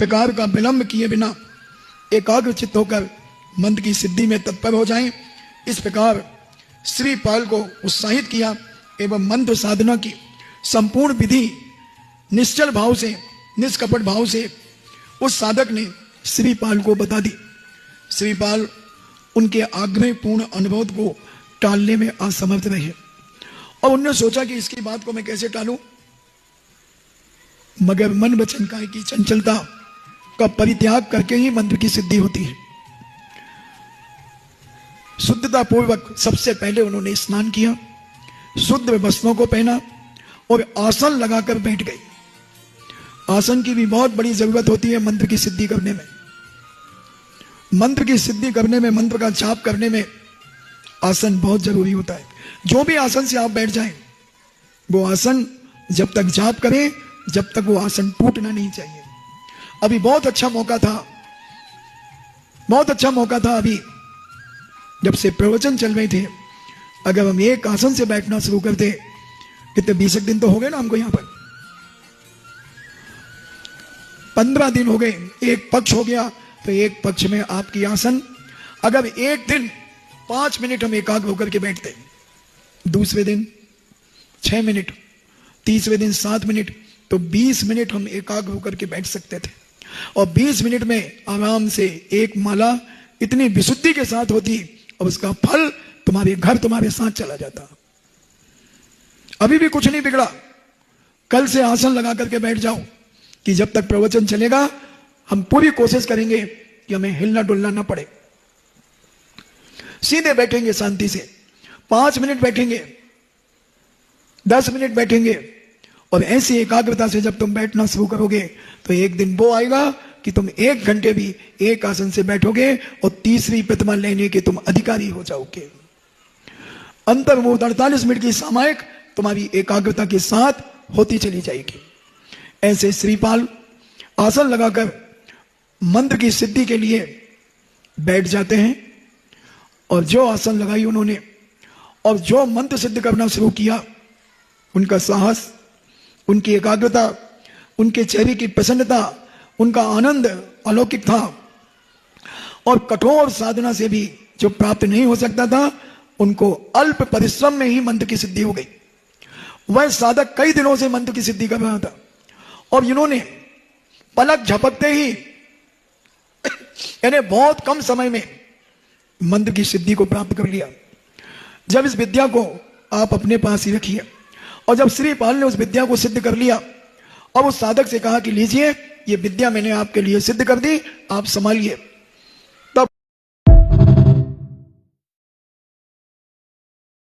प्रकार का विलंब किए बिना एकाग्रचित्त होकर मंत्र की सिद्धि में तत्पर हो जाएं। इस प्रकार श्रीपाल को उत्साहित किया एवं मंत्र साधना की संपूर्ण विधि निश्चल भाव से, निष्कपट भाव से उस साधक ने श्रीपाल को बता दी। श्रीपाल उनके आग्रह पूर्ण अनुभव को टालने में असमर्थ रहे और उन्होंने सोचा कि इसकी बात को मैं कैसे टालूं, मगर मन वचन काया की चंचलता का परित्याग करके ही मंत्र की सिद्धि होती है। शुद्धता पूर्वक सबसे पहले उन्होंने स्नान किया, शुद्ध वस्त्रों को पहना और आसन लगाकर बैठ गए। आसन की भी बहुत बड़ी जरूरत होती है मंत्र की सिद्धि करने में। मंत्र की सिद्धि करने में, मंत्र का जाप करने में आसन बहुत जरूरी होता है। जो भी आसन से आप बैठ जाएं, वो आसन जब तक जाप करें, जब तक वो आसन टूटना नहीं चाहिए। अभी बहुत अच्छा मौका था, बहुत अच्छा मौका था अभी जब से प्रवचन चल रहे थे। अगर हम एक आसन से बैठना शुरू करते, कितने 20 दिन तो हो गए ना हमको यहां पर, 15 दिन हो गए, एक पक्ष हो गया, तो एक पक्ष में आपकी आसन, अगर एक दिन 5 मिनट हम एकाग्र होकर के बैठते, दूसरे दिन 6 मिनट, तीसरे दिन 7 मिनट, तो 20 मिनट हम एकाग्र होकर के बैठ सकते थे। और 20 मिनट में आराम से एक माला इतनी विशुद्धि के साथ होती और उसका फल तुम्हारे घर, तुम्हारे साथ चला जाता। अभी भी कुछ नहीं बिगड़ा। कल से आसन लगा करके बैठ जाओ कि जब तक प्रवचन चलेगा हम पूरी कोशिश करेंगे कि हमें हिलना डुलना ना पड़े। सीधे बैठेंगे शांति से, 5 मिनट बैठेंगे, 10 मिनट बैठेंगे, और ऐसी एकाग्रता से जब तुम बैठना शुरू करोगे तो एक दिन वो आएगा कि तुम 1 घंटे भी एक आसन से बैठोगे और तीसरी प्रतिमा लेने के तुम अधिकारी हो जाओगे। अंतर्मुहूर्त 48 मिनट की सामायिक तुम्हारी एकाग्रता के साथ होती चली जाएगी। ऐसे श्रीपाल आसन लगाकर मंत्र की सिद्धि के लिए बैठ जाते हैं, और जो आसन लगाई उन्होंने और जो मंत्र सिद्ध करना शुरू किया, उनका साहस, उनकी एकाग्रता, उनके चेहरे की प्रसन्नता, उनका आनंद अलौकिक था। और कठोर साधना से भी जो प्राप्त नहीं हो सकता था, उनको अल्प परिश्रम में ही मंत्र की सिद्धि हो गई। वह साधक कई दिनों से मंत्र की सिद्धि कर रहा था और इन्होंने पलक झपकते ही, यानी बहुत कम समय में मंत्र की सिद्धि को प्राप्त कर लिया। जब इस विद्या को आप अपने पास ही रखिए, और जब श्रीपाल ने उस विद्या को सिद्ध कर लिया और उस साधक से कहा कि लीजिए, ये विद्या मैंने आपके लिए सिद्ध कर दी, आप संभालिए।